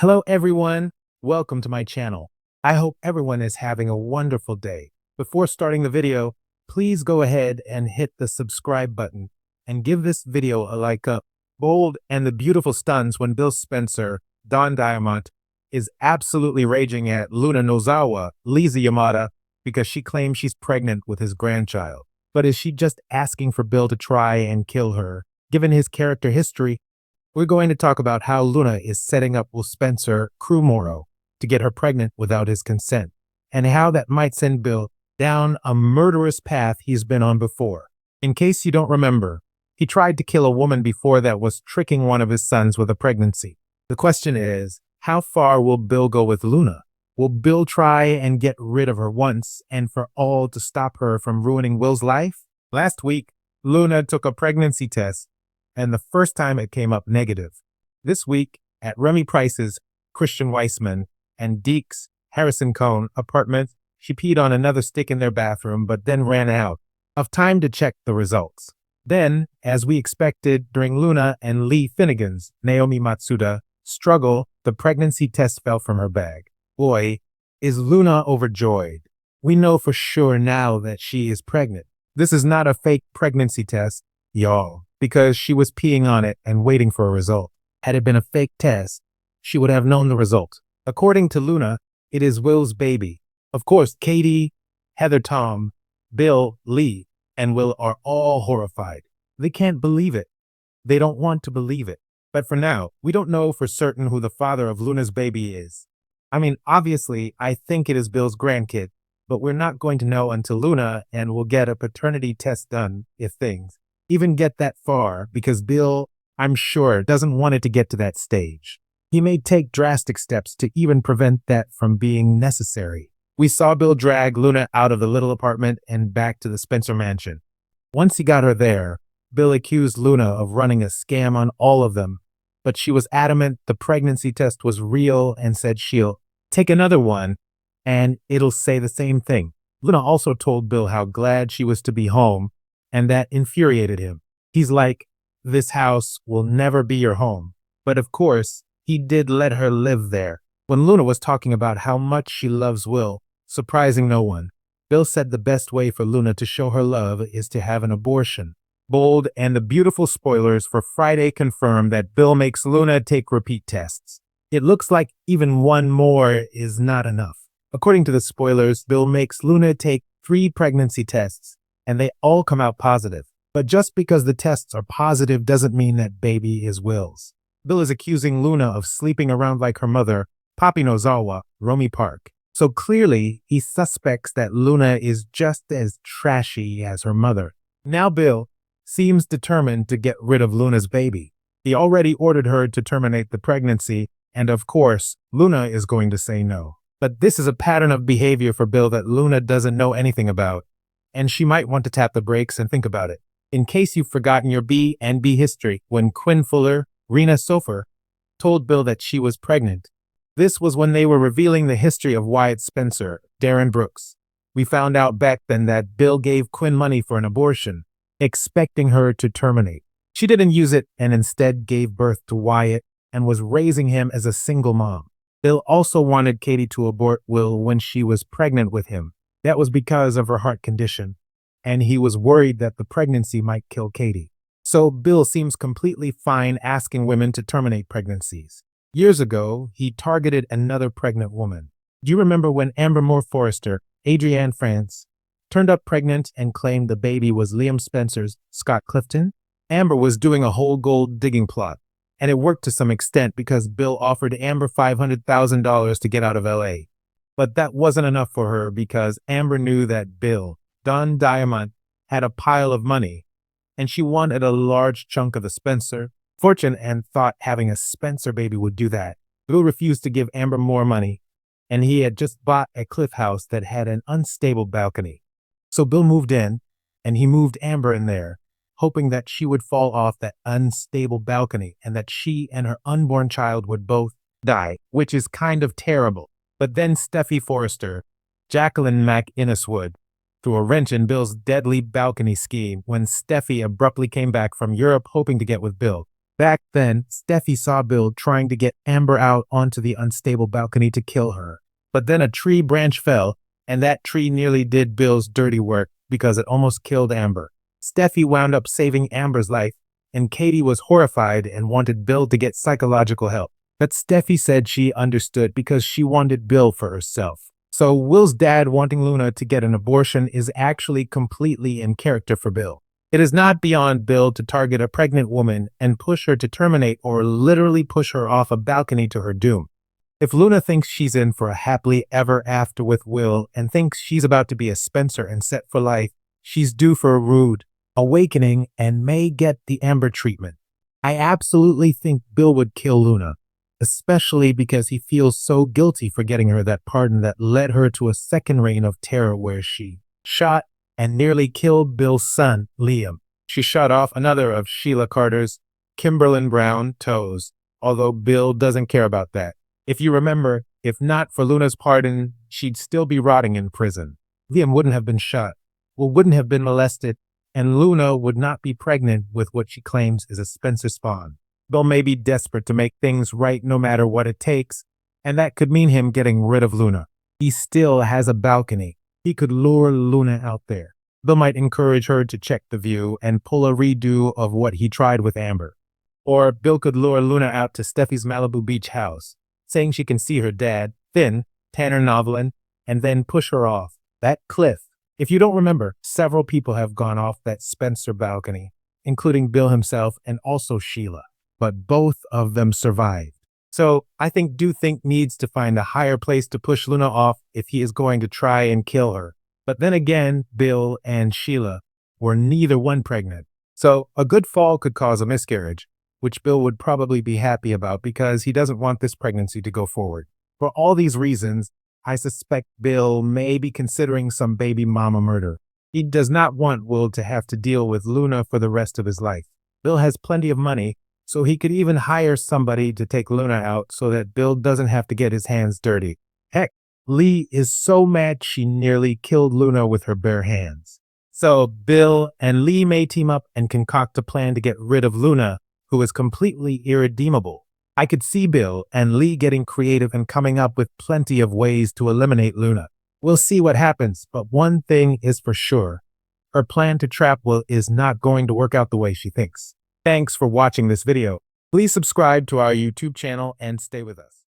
Hello everyone, welcome to my channel. I hope everyone is having a wonderful day. Before starting the video, please go ahead and hit the subscribe button and give this video a like up. Bold and the beautiful stunts when Bill Spencer, Don Diamond, is absolutely raging at Luna Nozawa, Lisa Yamada, because she claims she's pregnant with his grandchild. But is she just asking for Bill to try and kill her? Given his character history, we're going to talk about how Luna is setting up Will Spencer Crewmoro to get her pregnant without his consent, and how that might send Bill down a murderous path he's been on before. In case you don't remember, he tried to kill a woman before that was tricking one of his sons with a pregnancy. The question is, how far will Bill go with Luna? Will Bill try and get rid of her once and for all to stop her from ruining Will's life? Last week, Luna took a pregnancy test, and the first time it came up negative. This week, at Remy Price's Christian Weissman and Deke's Harrison Cohn apartment, she peed on another stick in their bathroom but then ran out of time to check the results. Then, as we expected during Luna and Lee Finnegan's Naomi Matsuda struggle, the pregnancy test fell from her bag. Boy, is Luna overjoyed. We know for sure now that she is pregnant. This is not a fake pregnancy test, y'all, because she was peeing on it and waiting for a result. Had it been a fake test, she would have known the result. According to Luna, it is Will's baby. Of course, Katie, Heather, Tom, Bill, Lee, and Will are all horrified. They can't believe it. They don't want to believe it. But for now, we don't know for certain who the father of Luna's baby is. I mean, obviously, I think it is Bill's grandkid, but we're not going to know until Luna and we'll get a paternity test done if things even get that far, because Bill, I'm sure, doesn't want it to get to that stage. He may take drastic steps to even prevent that from being necessary. We saw Bill drag Luna out of the little apartment and back to the Spencer mansion. Once he got her there, Bill accused Luna of running a scam on all of them, but she was adamant the pregnancy test was real and said she'll take another one and it'll say the same thing. Luna also told Bill how glad she was to be home, and that infuriated him. He's like, this house will never be your home. But of course, he did let her live there. When Luna was talking about how much she loves Will, surprising no one, Bill said the best way for Luna to show her love is to have an abortion. Bold and the beautiful spoilers for Friday confirm that Bill makes Luna take repeat tests. It looks like even one more is not enough. According to the spoilers, Bill makes Luna take 3 pregnancy tests, and they all come out positive. But just because the tests are positive doesn't mean that baby is Will's. Bill is accusing Luna of sleeping around like her mother, Papi Nozawa, Romy Park. So clearly, he suspects that Luna is just as trashy as her mother. Now Bill seems determined to get rid of Luna's baby. He already ordered her to terminate the pregnancy, and of course, Luna is going to say no. But this is a pattern of behavior for Bill that Luna doesn't know anything about, and she might want to tap the brakes and think about it. In case you've forgotten your B&B history, when Quinn Fuller, Rena Sofer, told Bill that she was pregnant, this was when they were revealing the history of Wyatt Spencer, Darren Brooks. We found out back then that Bill gave Quinn money for an abortion, expecting her to terminate. She didn't use it and instead gave birth to Wyatt and was raising him as a single mom. Bill also wanted Katie to abort Will when she was pregnant with him. That was because of her heart condition, and he was worried that the pregnancy might kill Katie. So Bill seems completely fine asking women to terminate pregnancies. Years ago, he targeted another pregnant woman. Do you remember when Amber Moore Forrester, Adrienne France, turned up pregnant and claimed the baby was Liam Spencer's Scott Clifton? Amber was doing a whole gold digging plot, and it worked to some extent because Bill offered Amber $500,000 to get out of LA. But that wasn't enough for her because Amber knew that Bill, Don Diamond, had a pile of money, and she wanted a large chunk of the Spencer fortune and thought having a Spencer baby would do that. Bill refused to give Amber more money, and he had just bought a cliff house that had an unstable balcony. So Bill moved in, and he moved Amber in there, hoping that she would fall off that unstable balcony and that she and her unborn child would both die, which is kind of terrible. But then Steffi Forrester, Jacqueline McInneswood, threw a wrench in Bill's deadly balcony scheme when Steffi abruptly came back from Europe hoping to get with Bill. Back then, Steffi saw Bill trying to get Amber out onto the unstable balcony to kill her. But then a tree branch fell, and that tree nearly did Bill's dirty work because it almost killed Amber. Steffi wound up saving Amber's life, and Katie was horrified and wanted Bill to get psychological help. But Steffi said she understood because she wanted Bill for herself. So Will's dad wanting Luna to get an abortion is actually completely in character for Bill. It is not beyond Bill to target a pregnant woman and push her to terminate or literally push her off a balcony to her doom. If Luna thinks she's in for a happily ever after with Will and thinks she's about to be a Spencer and set for life, she's due for a rude awakening and may get the Amber treatment. I absolutely think Bill would kill Luna, especially because he feels so guilty for getting her that pardon that led her to a second reign of terror where she shot and nearly killed Bill's son, Liam. She shot off another of Sheila Carter's, Kimberlyn Brown, toes, although Bill doesn't care about that. If you remember, if not for Luna's pardon, she'd still be rotting in prison. Liam wouldn't have been shot, Will wouldn't have been molested, and Luna would not be pregnant with what she claims is a Spencer spawn. Bill may be desperate to make things right no matter what it takes, and that could mean him getting rid of Luna. He still has a balcony. He could lure Luna out there. Bill might encourage her to check the view and pull a redo of what he tried with Amber. Or Bill could lure Luna out to Steffi's Malibu Beach house, saying she can see her dad, Finn, Tanner Novelin, and then push her off that cliff. If you don't remember, several people have gone off that Spencer balcony, including Bill himself and also Sheila, but both of them survived. So I think needs to find a higher place to push Luna off if he is going to try and kill her. But then again, Bill and Sheila were neither one pregnant. So a good fall could cause a miscarriage, which Bill would probably be happy about because he doesn't want this pregnancy to go forward. For all these reasons, I suspect Bill may be considering some baby mama murder. He does not want Will to have to deal with Luna for the rest of his life. Bill has plenty of money, so he could even hire somebody to take Luna out so that Bill doesn't have to get his hands dirty. Heck, Lee is so mad she nearly killed Luna with her bare hands. So Bill and Lee may team up and concoct a plan to get rid of Luna, who is completely irredeemable. I could see Bill and Lee getting creative and coming up with plenty of ways to eliminate Luna. We'll see what happens, but one thing is for sure. Her plan to trap Will is not going to work out the way she thinks. Thanks for watching this video. Please subscribe to our YouTube channel and stay with us.